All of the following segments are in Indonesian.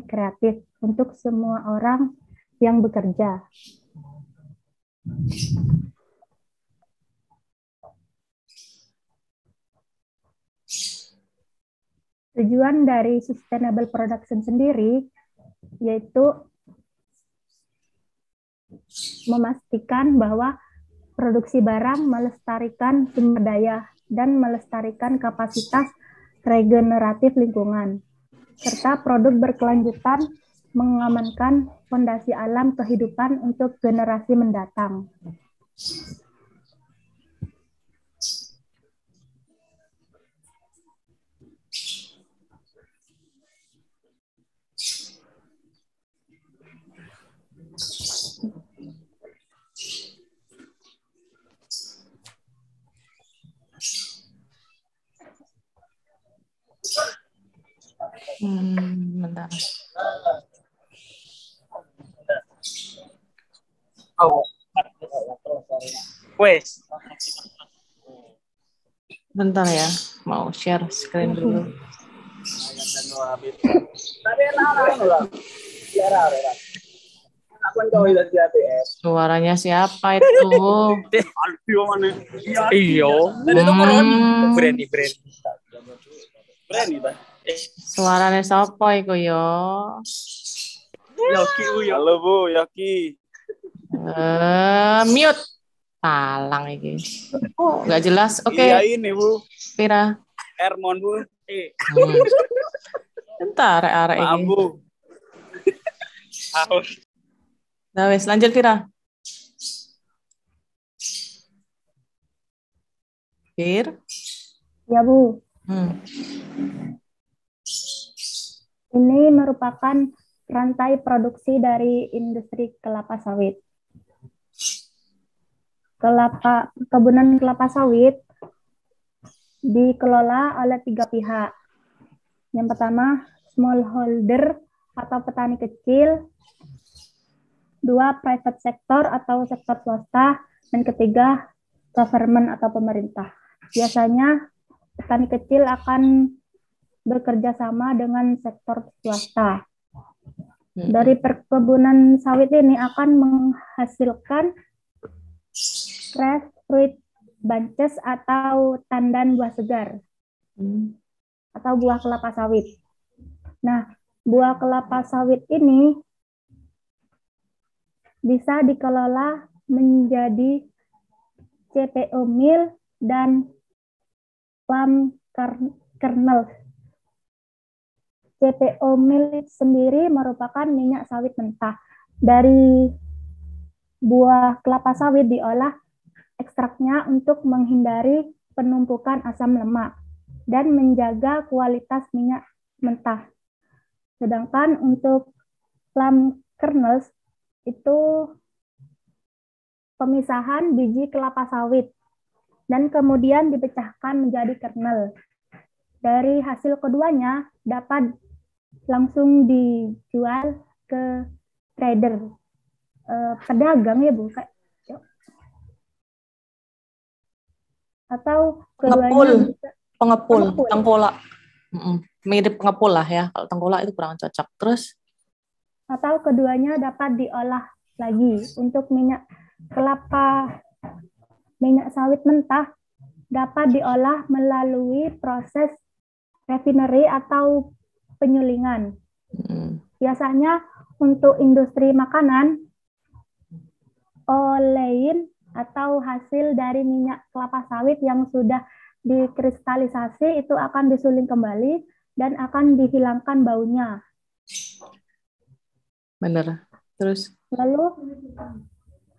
kreatif untuk semua orang yang bekerja. Tujuan dari sustainable production sendiri yaitu memastikan bahwa produksi barang melestarikan sumber daya dan melestarikan kapasitas regeneratif lingkungan, serta produk berkelanjutan mengamankan fondasi alam kehidupan untuk generasi mendatang. Bentar. Wes. Bentar ya, mau share screen dulu. Suaranya siapa itu? Iyo. Berani. Suaranya siapa itu yo? Yoki, halo Bu, Yoki. Mute. Talang ini. Oh, nggak jelas. Oke. Iya ini Bu. Pira. Ermon Bu. Bentar, arek ini. Maaf Bu. Nah, wes lanjut Pira. Pir. Ya Bu. Ini merupakan rantai produksi dari industri kelapa sawit. Kebunan kelapa sawit dikelola oleh 3 pihak. Yang pertama, smallholder atau petani kecil, 2, private sector atau sektor swasta, dan ketiga, government atau pemerintah. Biasanya petani kecil akan bekerja sama dengan sektor swasta. Dari perkebunan sawit ini akan menghasilkan fresh fruit bunches atau tandan buah segar atau buah kelapa sawit. Nah, buah kelapa sawit ini bisa dikelola menjadi CPO meal dan palm kernel. CPO meal sendiri merupakan minyak sawit mentah. Dari buah kelapa sawit diolah ekstraknya untuk menghindari penumpukan asam lemak dan menjaga kualitas minyak mentah. Sedangkan untuk palm kernels itu pemisahan biji kelapa sawit dan kemudian dipecahkan menjadi kernel. Dari hasil keduanya dapat langsung dijual ke trader, pedagang ya Bu, atau keduanya pengepul, tengkolak. Mirip pengepul lah ya, kalau tengkolak itu kurang cocok. Terus? Atau keduanya dapat diolah lagi untuk minyak sawit mentah dapat diolah melalui proses refinery atau penyulingan. Biasanya untuk industri makanan, olein atau hasil dari minyak kelapa sawit yang sudah dikristalisasi itu akan disuling kembali dan akan dihilangkan baunya. Bener. Terus? Lalu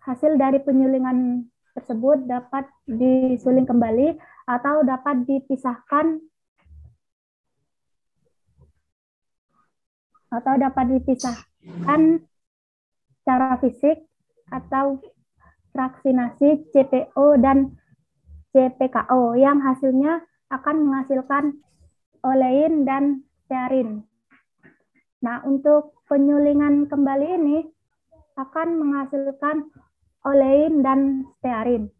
hasil dari penyulingan tersebut dapat disuling kembali atau dapat dipisahkan secara fisik atau fraksinasi CPO dan CPKO yang hasilnya akan menghasilkan olein dan stearin. Nah, untuk penyulingan kembali ini akan menghasilkan olein dan stearin.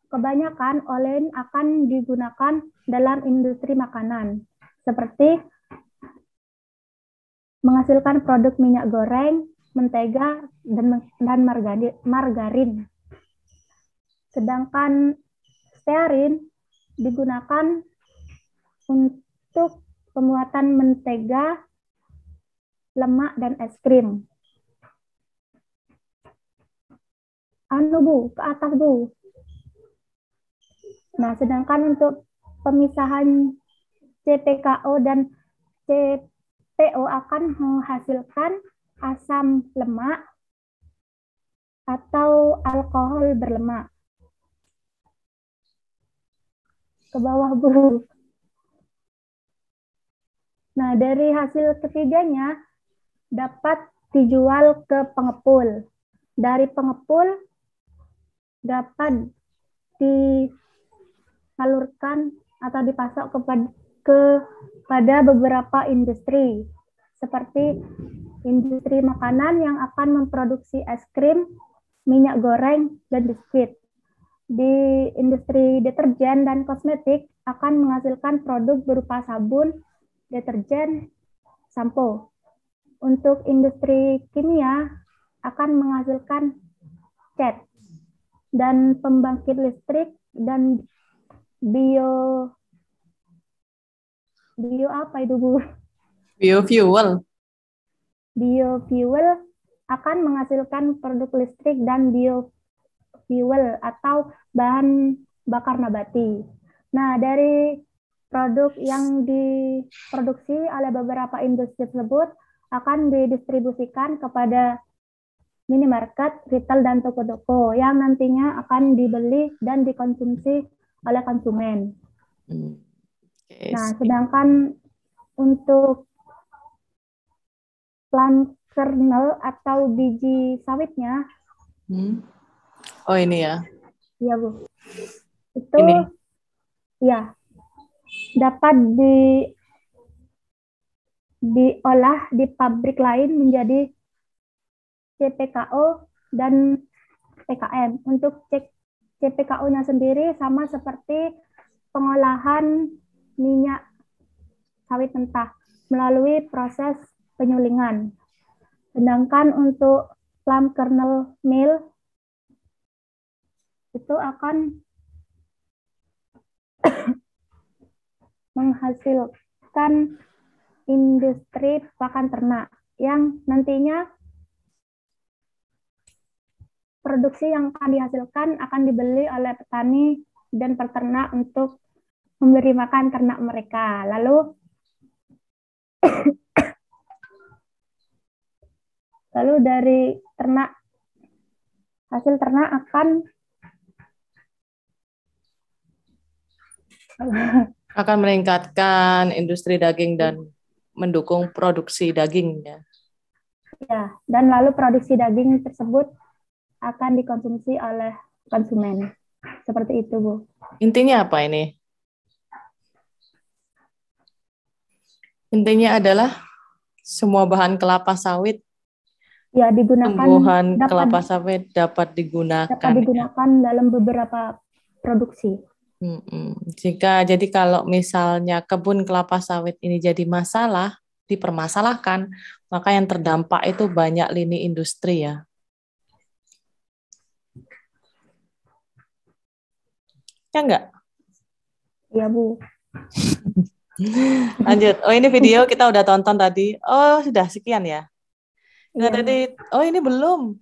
Kebanyakan olein akan digunakan dalam industri makanan, seperti menghasilkan produk minyak goreng, mentega, dan margarin. Sedangkan stearin digunakan untuk pembuatan mentega, lemak, dan es krim. Bu, ke atas, Bu. Nah, sedangkan untuk pemisahan CPKO dan CPO akan menghasilkan asam lemak atau alkohol berlemak. Ke bawah, Bu. Nah, dari hasil ketiganya dapat dijual ke pengepul. Dari pengepul dapat disalurkan atau dipasok kepada beberapa industri, seperti industri makanan yang akan memproduksi es krim, minyak goreng, dan biskuit. Di industri deterjen dan kosmetik akan menghasilkan produk berupa sabun, deterjen, sampo. Untuk industri kimia akan menghasilkan cat, dan pembangkit listrik dan bio apa itu, Bu? Biofuel. Biofuel akan menghasilkan produk listrik dan biofuel atau bahan bakar nabati. Nah, dari produk yang diproduksi oleh beberapa industri tersebut akan didistribusikan kepada minimarket, retail, dan toko-toko yang nantinya akan dibeli dan dikonsumsi oleh konsumen. Nah, sedangkan untuk plant kernel atau biji sawitnya, oh ini ya? Iya, Bu. Itu ini. Ya dapat diolah di pabrik lain menjadi CPKO dan PKM. Untuk CPKO-nya sendiri sama seperti pengolahan minyak sawit mentah melalui proses penyulingan. Sedangkan untuk palm kernel mill itu akan menghasilkan industri pakan ternak yang nantinya produksi yang akan dihasilkan akan dibeli oleh petani dan peternak untuk memberi makan ternak mereka. Lalu dari ternak, hasil ternak akan meningkatkan industri daging dan mendukung produksi daging ya. Ya, dan lalu produksi daging tersebut akan dikonsumsi oleh konsumen. Seperti itu, Bu. Intinya apa ini? Intinya adalah semua bahan kelapa sawit, ya, digunakan, tumbuhan kelapa sawit dapat digunakan dalam beberapa produksi. Jadi kalau misalnya kebun kelapa sawit ini jadi masalah, dipermasalahkan, maka yang terdampak itu banyak lini industri ya. Ya enggak? Iya, Bu. Lanjut. Oh, ini video kita udah tonton tadi. Oh, sudah sekian ya. Nah, tadi, oh ini belum.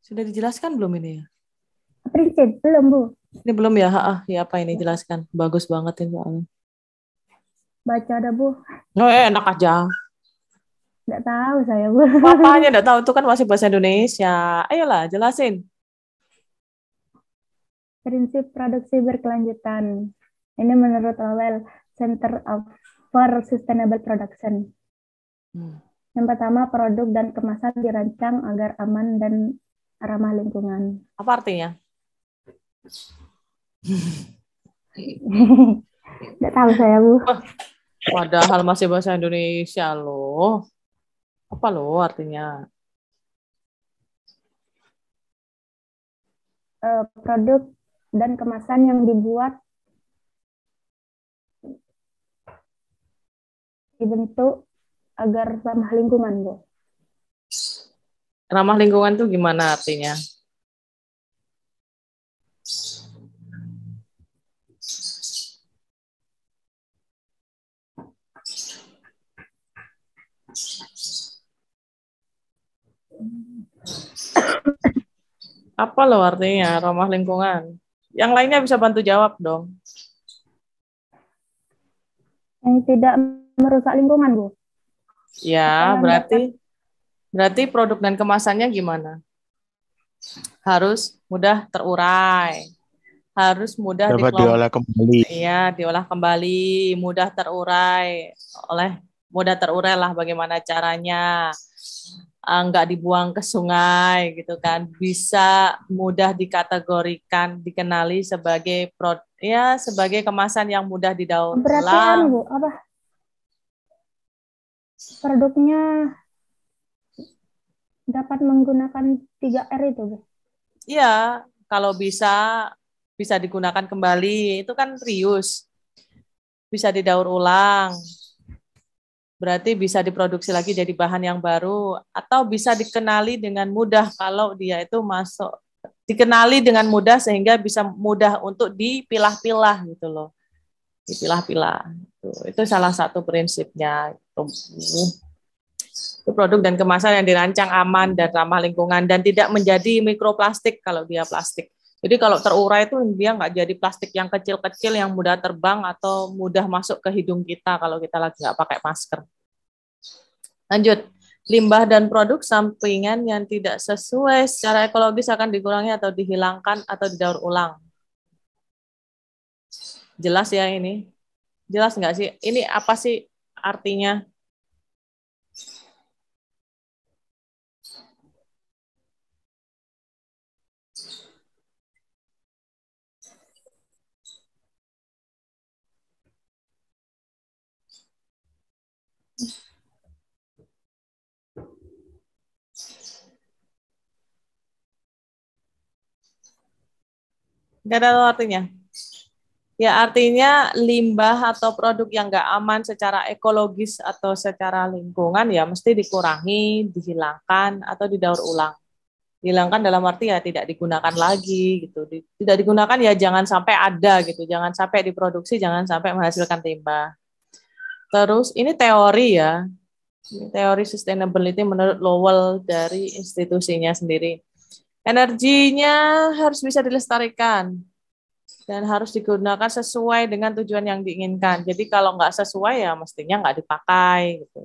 Sudah dijelaskan belum ini ya? Prinsip belum, Bu. Ini belum ya? Ya apa ini jelaskan? Bagus banget ini soalnya. Baca ada, Bu. Oh, enak aja. Nggak tahu saya, Bu. Apanya nggak tahu, itu kan masih bahasa Indonesia. Ayolah, jelasin. Prinsip produksi berkelanjutan. Ini menurut Lowell, Center for Sustainable Production. Yang pertama, produk dan kemasan dirancang agar aman dan ramah lingkungan. Apa artinya? Nggak tahu saya, Bu. Padahal masih bahasa Indonesia loh. Apa loh artinya? Produk dan kemasan yang dibuat dibentuk agar ramah lingkungan, Bu? Ramah lingkungan tuh gimana artinya? Apa loh artinya ramah lingkungan? Yang lainnya bisa bantu jawab dong. Yang tidak merusak lingkungan, Bu? Ya, Atau yang dapat berarti produk dan kemasannya gimana? Harus mudah terurai, harus mudah Dapat diolah kembali. Iya, diolah kembali, mudah terurai lah bagaimana caranya. Nggak dibuang ke sungai gitu kan, bisa mudah dikategorikan, dikenali sebagai sebagai kemasan yang mudah didaur berarti ulang. Bu, apa produknya dapat menggunakan 3R itu, Bu? Iya, kalau bisa digunakan kembali, itu kan reuse, bisa didaur ulang. Berarti bisa diproduksi lagi jadi bahan yang baru, atau bisa dikenali dengan mudah kalau dia itu dikenali dengan mudah sehingga bisa mudah untuk dipilah-pilah gitu loh. Dipilah-pilah. Itu salah satu prinsipnya. Itu produk dan kemasan yang dirancang aman dan ramah lingkungan dan tidak menjadi mikroplastik kalau dia plastik. Jadi kalau terurai itu dia nggak jadi plastik yang kecil-kecil yang mudah terbang atau mudah masuk ke hidung kita kalau kita lagi nggak pakai masker. Lanjut, limbah dan produk sampingan yang tidak sesuai secara ekologis akan dikurangi atau dihilangkan atau didaur ulang. Jelas ya ini? Jelas nggak sih? Ini apa sih artinya? Nggak ada tahu artinya? Ya artinya limbah atau produk yang nggak aman secara ekologis atau secara lingkungan ya mesti dikurangi, dihilangkan atau didaur ulang. Dihilangkan dalam arti ya tidak digunakan lagi gitu. Tidak digunakan ya jangan sampai ada gitu, jangan sampai diproduksi, jangan sampai menghasilkan limbah. Terus ini teori ya, ini teori sustainability menurut Lowell dari institusinya sendiri. Energinya harus bisa dilestarikan dan harus digunakan sesuai dengan tujuan yang diinginkan. Jadi kalau nggak sesuai ya mestinya nggak dipakai. Gitu.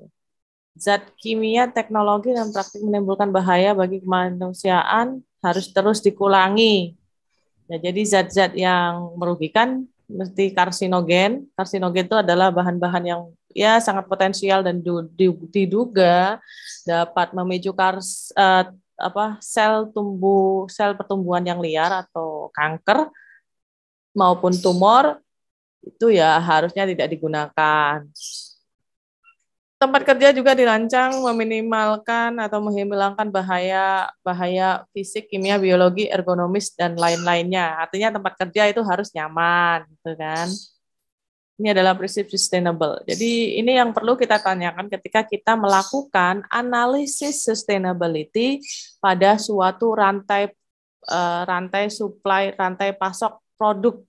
Zat kimia, teknologi, dan praktik menimbulkan bahaya bagi kemanusiaan harus terus dikurangi. Ya, jadi zat-zat yang merugikan mesti karsinogen. Karsinogen itu adalah bahan-bahan yang ya sangat potensial dan diduga dapat memicu sel pertumbuhan yang liar atau kanker maupun tumor itu ya harusnya tidak digunakan. Tempat kerja juga dirancang meminimalkan atau menghilangkan bahaya fisik, kimia, biologi, ergonomis dan lain-lainnya. Artinya tempat kerja itu harus nyaman, gitu kan? Ini adalah prinsip sustainable. Jadi ini yang perlu kita tanyakan ketika kita melakukan analisis sustainability pada suatu rantai supply, rantai pasok produk.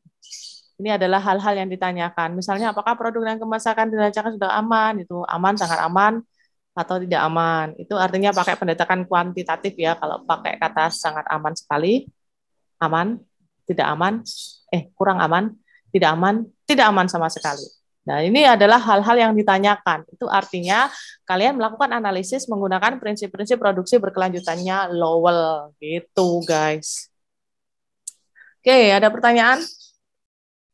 Ini adalah hal-hal yang ditanyakan. Misalnya, apakah produk dan kemasan dirancangkan sudah aman? Itu aman, sangat aman, atau tidak aman. Itu artinya pakai pendekatan kuantitatif ya. Kalau pakai kata sangat aman sekali, aman, tidak aman, kurang aman, tidak aman sama sekali. Nah, ini adalah hal-hal yang ditanyakan. Itu artinya kalian melakukan analisis menggunakan prinsip-prinsip produksi berkelanjutannya Lowell. Gitu, guys. Oke, ada pertanyaan?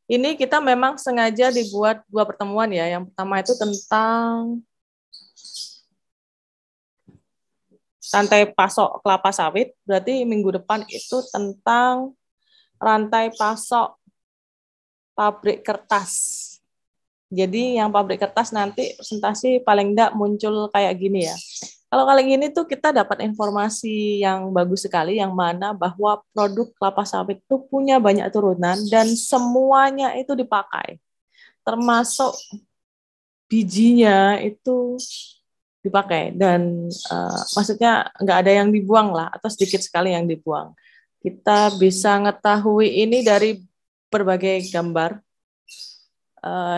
Ini kita memang sengaja dibuat 2 pertemuan ya. Yang pertama itu tentang rantai pasok kelapa sawit. Berarti minggu depan itu tentang rantai pasok pabrik kertas. Jadi yang pabrik kertas nanti presentasi paling enggak muncul kayak gini ya. Kalau kali ini tuh kita dapat informasi yang bagus sekali yang mana bahwa produk kelapa sawit itu punya banyak turunan dan semuanya itu dipakai. Termasuk bijinya itu dipakai dan maksudnya nggak ada yang dibuang lah atau sedikit sekali yang dibuang. Kita bisa mengetahui ini dari berbagai gambar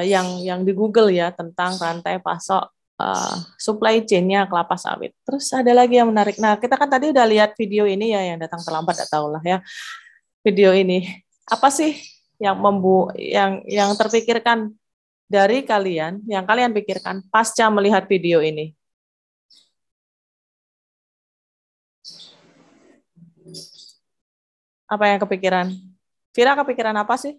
yang di Google ya tentang rantai pasok supply chain-nya kelapa sawit. Terus ada lagi yang menarik. Nah, kita kan tadi udah lihat video ini ya, yang datang terlambat tak tahulah ya. Video ini apa sih yang terpikirkan dari kalian, yang kalian pikirkan pasca melihat video ini? Apa yang kepikiran? Vira kepikiran apa sih?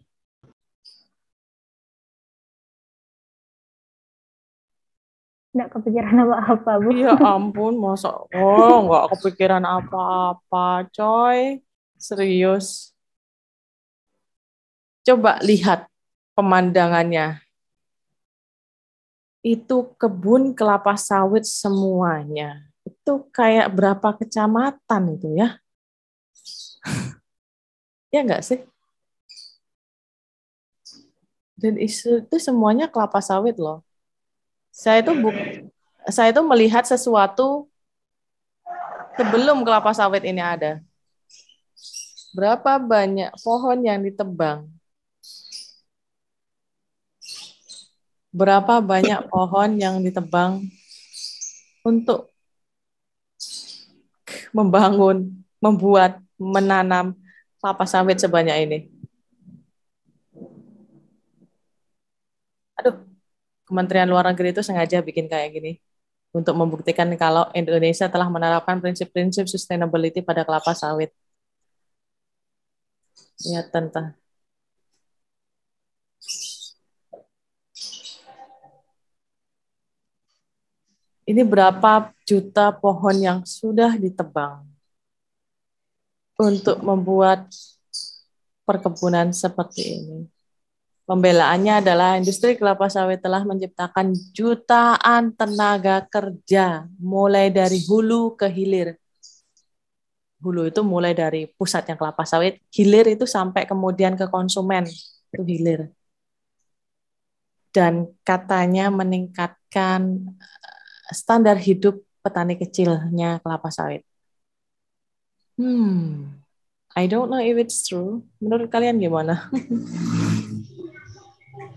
Nggak kepikiran apa-apa, Bu. Ya ampun, masa nggak kepikiran apa-apa, coy. Serius. Coba lihat pemandangannya. Itu kebun kelapa sawit semuanya. Itu kayak berapa kecamatan itu ya? Ya enggak sih? Dan itu semuanya kelapa sawit loh. Saya itu melihat sesuatu sebelum kelapa sawit ini ada. Berapa banyak pohon yang ditebang? Berapa banyak pohon yang ditebang untuk membangun, membuat, menanam kelapa sawit sebanyak ini? Aduh, Kementerian Luar Negeri itu sengaja bikin kayak gini untuk membuktikan kalau Indonesia telah menerapkan prinsip-prinsip sustainability pada kelapa sawit. Ya, tentang. Ini berapa juta pohon yang sudah ditebang untuk membuat perkebunan seperti ini. Pembelaannya adalah industri kelapa sawit telah menciptakan jutaan tenaga kerja, mulai dari hulu ke hilir. Hulu itu mulai dari pusatnya kelapa sawit, hilir itu sampai kemudian ke konsumen, itu hilir. Dan katanya meningkatkan standar hidup petani kecilnya kelapa sawit. I don't know if it's true. Menurut kalian gimana?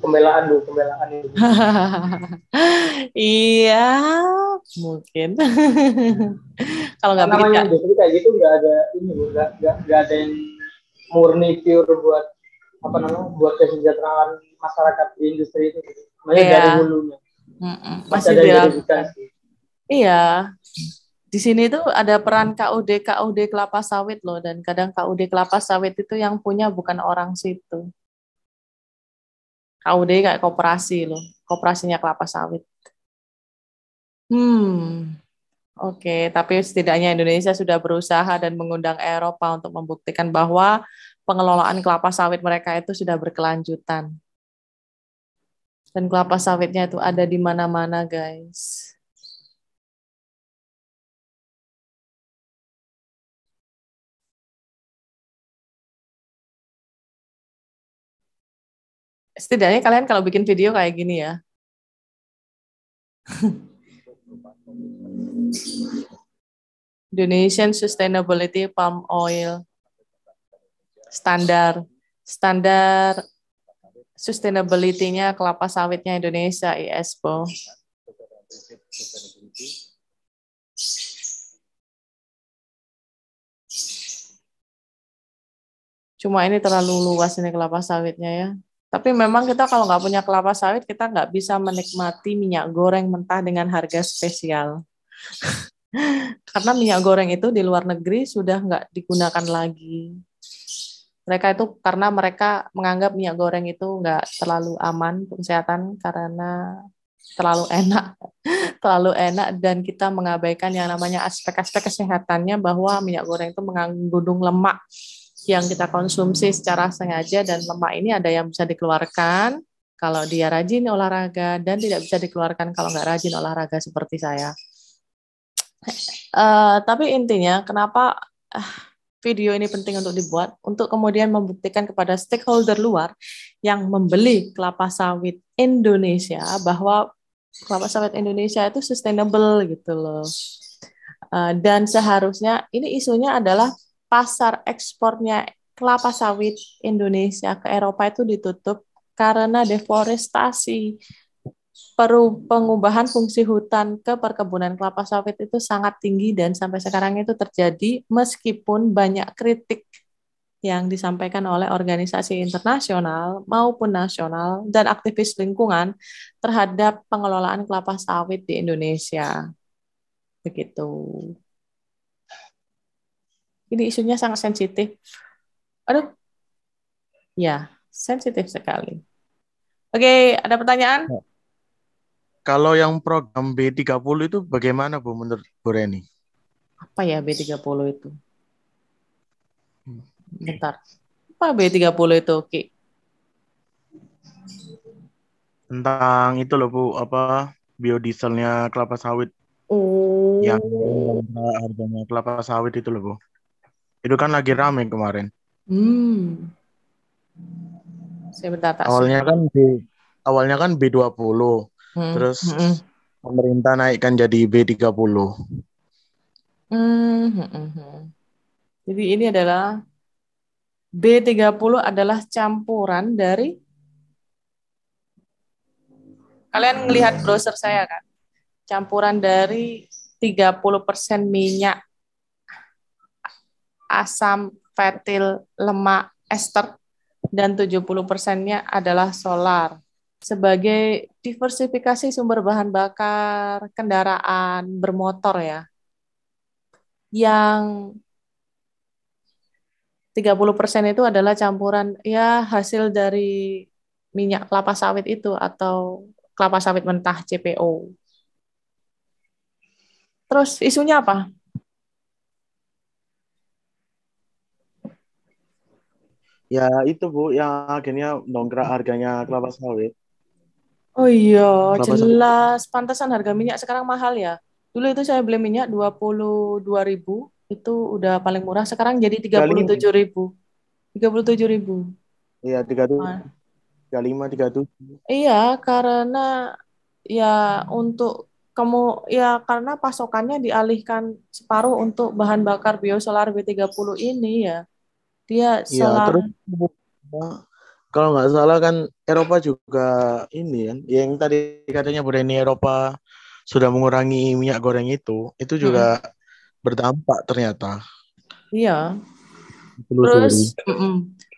Pembelaan itu. Iya, mungkin. Kalau nggak namanya industri kayak gitu nggak ada ini, nggak ada yang murni pure buat buat kesejahteraan masyarakat di industri itu. Makanya dari hulunya. Masih dilakukan. Iya. Di sini tuh ada peran KUD kelapa sawit loh, dan kadang KUD kelapa sawit itu yang punya bukan orang situ. KUD kayak koperasi loh, koperasinya kelapa sawit. Oke, tapi setidaknya Indonesia sudah berusaha dan mengundang Eropa untuk membuktikan bahwa pengelolaan kelapa sawit mereka itu sudah berkelanjutan. Dan kelapa sawitnya itu ada di mana-mana, guys. Setidaknya kalian kalau bikin video kayak gini ya. Indonesian Sustainability Palm Oil standar sustainability-nya kelapa sawitnya Indonesia ISPO. Cuma ini terlalu luas ini kelapa sawitnya ya. Tapi memang kita kalau nggak punya kelapa sawit, kita nggak bisa menikmati minyak goreng mentah dengan harga spesial. Karena minyak goreng itu di luar negeri sudah nggak digunakan lagi. Mereka itu karena mereka menganggap minyak goreng itu nggak terlalu aman untuk kesehatan karena terlalu enak dan kita mengabaikan yang namanya aspek-aspek kesehatannya, bahwa minyak goreng itu mengandung lemak yang kita konsumsi secara sengaja, dan lemak ini ada yang bisa dikeluarkan kalau dia rajin olahraga dan tidak bisa dikeluarkan kalau nggak rajin olahraga seperti saya. Tapi intinya kenapa video ini penting untuk dibuat, untuk kemudian membuktikan kepada stakeholder luar yang membeli kelapa sawit Indonesia bahwa kelapa sawit Indonesia itu sustainable gitu loh. Dan seharusnya ini isunya adalah pasar ekspornya kelapa sawit Indonesia ke Eropa itu ditutup karena deforestasi. Pengubahan fungsi hutan ke perkebunan kelapa sawit itu sangat tinggi dan sampai sekarang itu terjadi meskipun banyak kritik yang disampaikan oleh organisasi internasional maupun nasional dan aktivis lingkungan terhadap pengelolaan kelapa sawit di Indonesia. Begitu. Ini isunya sangat sensitif. Aduh, ya, sensitif sekali. Oke, ada pertanyaan? Kalau yang program B30 itu bagaimana Bu menurut Bu Reni? Apa ya B30 itu? Bentar. Apa B30 itu, Ki? Tentang itu loh Bu, apa biodieselnya kelapa sawit Oh, yang harganya kelapa sawit itu loh Bu. Itu kan lagi rame kemarin. Saya bentar tak Awalnya kan B20, terus pemerintah naikkan jadi B30. Jadi ini adalah B30 adalah campuran dari, kalian melihat browser saya kan? Campuran dari 30% minyak, asam fetil, lemak, ester, dan 70%-nya adalah solar. Sebagai diversifikasi sumber bahan bakar kendaraan bermotor ya. Yang 30% itu adalah campuran ya hasil dari minyak kelapa sawit itu atau kelapa sawit mentah CPO. Terus isunya apa? Ya itu Bu, yang akhirnya dongkrak harganya kelapa sawit. Oh iya, Kelapa sawit. jelas. Pantesan harga minyak sekarang mahal ya. Dulu itu saya beli minyak 22.000, itu udah paling murah. Sekarang jadi 37.000. 37.000. Iya, 35, 37. Iya, karena ya untuk kamu ya karena pasokannya dialihkan separuh untuk bahan bakar biosolar B30 ini ya. Dia Iya, solar. terus kalau nggak salah kan Eropa juga ini kan, yang tadi katanya Bu Reni Eropa sudah mengurangi minyak goreng itu juga berdampak ternyata. Iya. Telusuri.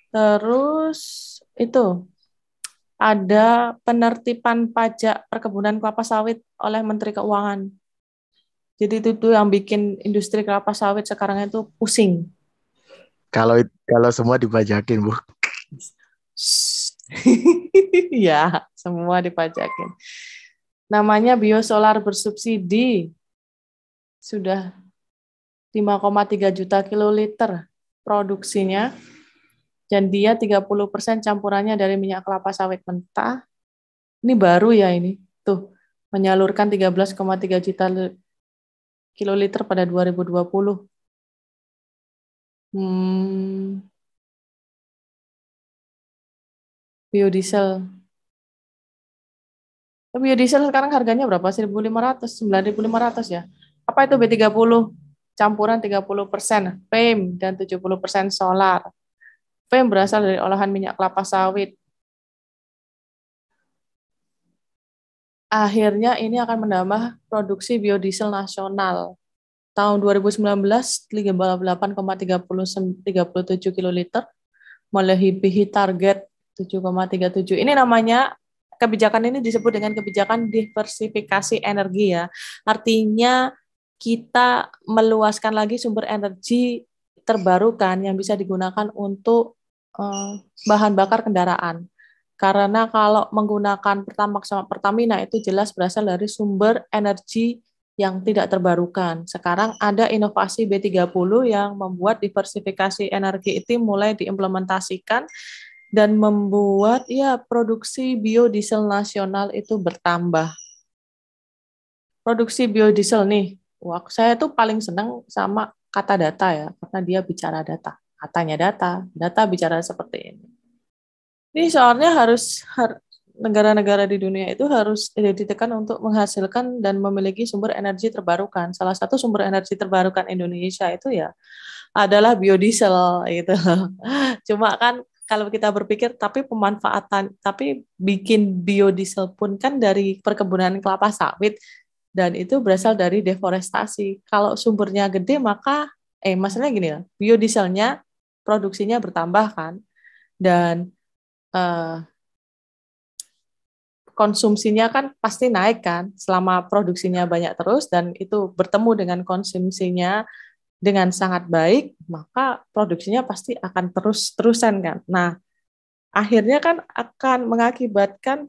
Terus itu ada penertiban pajak perkebunan kelapa sawit oleh Menteri Keuangan. Jadi itu tuh yang bikin industri kelapa sawit sekarang itu pusing. Kalau semua dipajakin, Bu. Ya, semua dipajakin. Namanya biosolar bersubsidi. Sudah 5,3 juta kiloliter produksinya. Dan dia 30% campurannya dari minyak kelapa sawit mentah. Ini baru ya ini. Tuh, menyalurkan 13,3 juta kiloliter pada 2020. Biodiesel. Biodiesel sekarang harganya berapa? 1.500, 9.500 ya. Apa itu B30? Campuran 30% FAME dan 70% solar. FAME berasal dari olahan minyak kelapa sawit. Akhirnya ini akan menambah produksi biodiesel nasional. Tahun 2019, 38,37 kiloliter, melebihi target 7,37. Ini namanya, kebijakan ini disebut dengan kebijakan diversifikasi energi ya. Artinya kita meluaskan lagi sumber energi terbarukan yang bisa digunakan untuk bahan bakar kendaraan. Karena kalau menggunakan Pertamax sama Pertamina itu jelas berasal dari sumber energi yang tidak terbarukan. Sekarang ada inovasi B30 yang membuat diversifikasi energi itu mulai diimplementasikan dan membuat ya produksi biodiesel nasional itu bertambah. Produksi biodiesel nih, wah, saya tuh paling senang sama kata data ya, karena dia bicara data. Katanya data bicara seperti ini. Ini soalnya harus negara-negara di dunia itu harus ditekan untuk menghasilkan dan memiliki sumber energi terbarukan. Salah satu sumber energi terbarukan Indonesia itu ya adalah biodiesel gitu. Cuma kan kalau kita berpikir tapi bikin biodiesel pun kan dari perkebunan kelapa sawit dan itu berasal dari deforestasi. Kalau sumbernya gede maka maksudnya gini ya, biodieselnya produksinya bertambah kan dan konsumsinya kan pasti naik kan selama produksinya banyak terus dan itu bertemu dengan konsumsinya dengan sangat baik, maka produksinya pasti akan terus-terusan kan. Nah, akhirnya kan akan mengakibatkan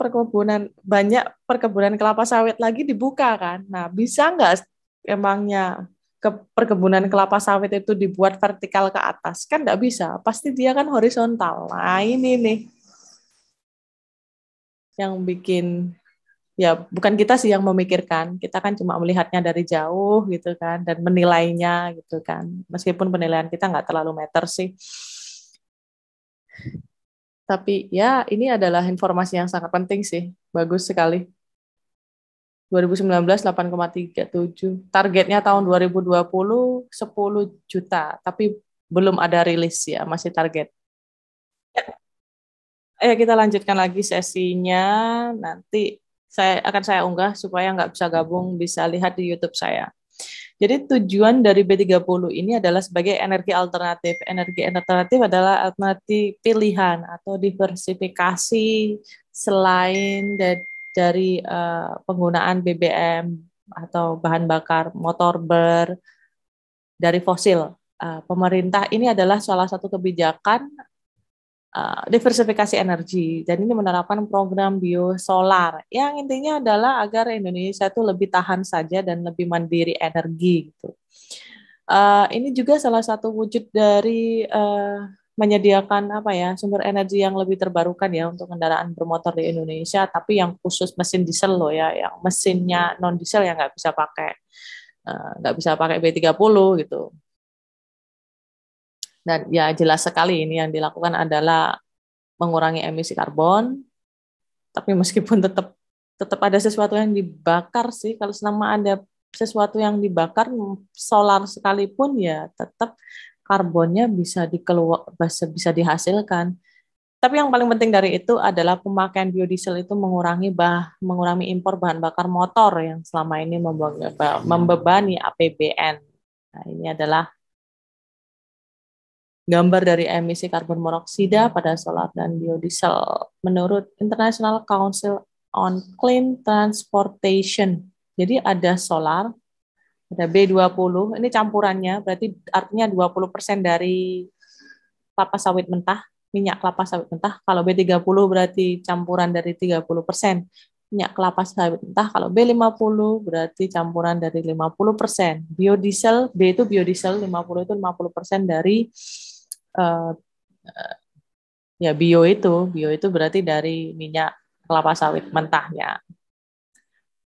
banyak perkebunan kelapa sawit lagi dibuka kan. Nah, bisa nggak emangnya perkebunan kelapa sawit itu dibuat vertikal ke atas? Kan nggak bisa, pasti dia kan horizontal. Nah, ini nih yang bikin ya bukan kita sih yang memikirkan, kita kan cuma melihatnya dari jauh gitu kan dan menilainya gitu kan. Meskipun penilaian kita nggak terlalu meter sih. Tapi ya ini adalah informasi yang sangat penting sih. Bagus sekali. 2019 8,37. Targetnya tahun 2020 10 juta, tapi belum ada rilis ya, masih target. Kita lanjutkan lagi sesinya. Nanti saya unggah supaya nggak bisa gabung, bisa lihat di YouTube saya. Jadi tujuan dari B30 ini adalah sebagai energi alternatif. Energi alternatif adalah alternatif pilihan atau diversifikasi selain dari penggunaan BBM atau bahan bakar motor dari fosil. Pemerintah ini adalah salah satu kebijakan diversifikasi energi dan ini menerapkan program biosolar yang intinya adalah agar Indonesia itu lebih tahan saja dan lebih mandiri energi gitu. Ini juga salah satu wujud dari menyediakan sumber energi yang lebih terbarukan ya untuk kendaraan bermotor di Indonesia, tapi yang khusus mesin diesel loh ya, yang mesinnya non diesel yang nggak bisa pakai B30 gitu. Dan ya jelas sekali ini yang dilakukan adalah mengurangi emisi karbon, tapi meskipun tetap ada sesuatu yang dibakar sih, kalau selama ada sesuatu yang dibakar, solar sekalipun ya tetap karbonnya bisa dihasilkan. Tapi yang paling penting dari itu adalah pemakaian biodiesel itu mengurangi impor bahan bakar motor yang selama ini membebani APBN. Nah, ini adalah gambar dari emisi karbon monoksida pada solar dan biodiesel menurut International Council on Clean Transportation. Jadi ada solar, ada B20, ini campurannya, berarti artinya 20% dari kelapa sawit mentah, minyak kelapa sawit mentah. Kalau B30 berarti campuran dari 30% minyak kelapa sawit mentah. Kalau B50 berarti campuran dari 50%. Biodiesel, B itu biodiesel, 50 itu 50% dari bio itu berarti dari minyak kelapa sawit mentahnya.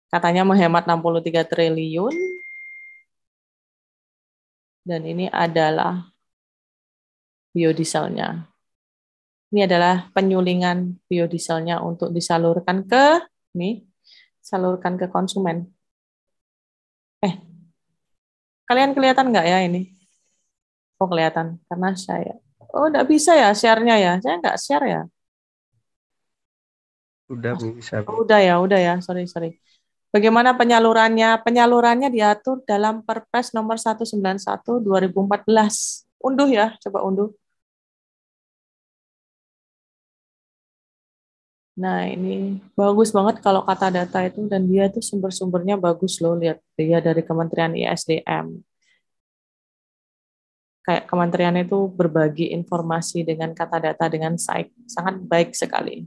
Katanya menghemat 63 triliun. Dan ini adalah biodieselnya. Ini adalah penyulingan biodieselnya untuk disalurkan ke konsumen. Kalian kelihatan nggak ya ini? Oh, kelihatan karena nggak bisa ya share-nya ya. Saya nggak share ya. Udah Bu, bisa Bu. Udah ya. Sorry. Bagaimana penyalurannya? Penyalurannya diatur dalam Perpres nomor 191 2014. Unduh ya, coba unduh. Nah, ini bagus banget kalau kata data itu dan dia itu sumber-sumbernya bagus loh, lihat dia dari Kementerian ISDM. Kayak kementerian itu berbagi informasi dengan kata data dengan sangat baik sekali.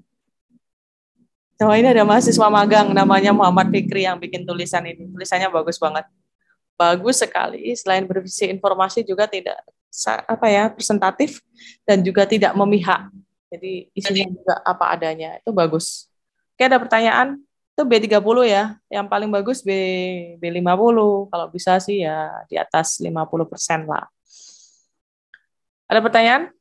Oh, ini ada mahasiswa magang namanya Muhammad Fikri yang bikin tulisan ini. Tulisannya bagus banget. Bagus sekali. Selain berisi informasi juga tidak presentatif dan juga tidak memihak. Jadi isinya juga apa adanya. Itu bagus. Oke, ada pertanyaan? Itu B30 ya. Yang paling bagus B50. Kalau bisa sih ya di atas 50% lah. Ada pertanyaan?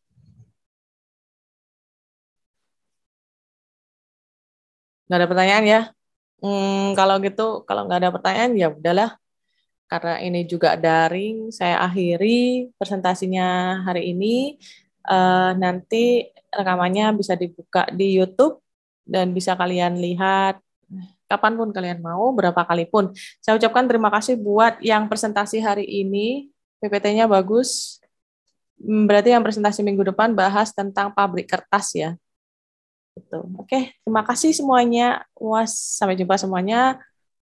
Nggak ada pertanyaan ya? Kalau gitu, kalau nggak ada pertanyaan ya udahlah. Karena ini juga daring, saya akhiri presentasinya hari ini. Nanti rekamannya bisa dibuka di YouTube dan bisa kalian lihat kapanpun kalian mau, berapa kali pun. Saya ucapkan terima kasih buat yang presentasi hari ini. PPT-nya bagus. Berarti yang presentasi minggu depan bahas tentang pabrik kertas ya. Gitu. Oke, terima kasih semuanya. Sampai jumpa semuanya.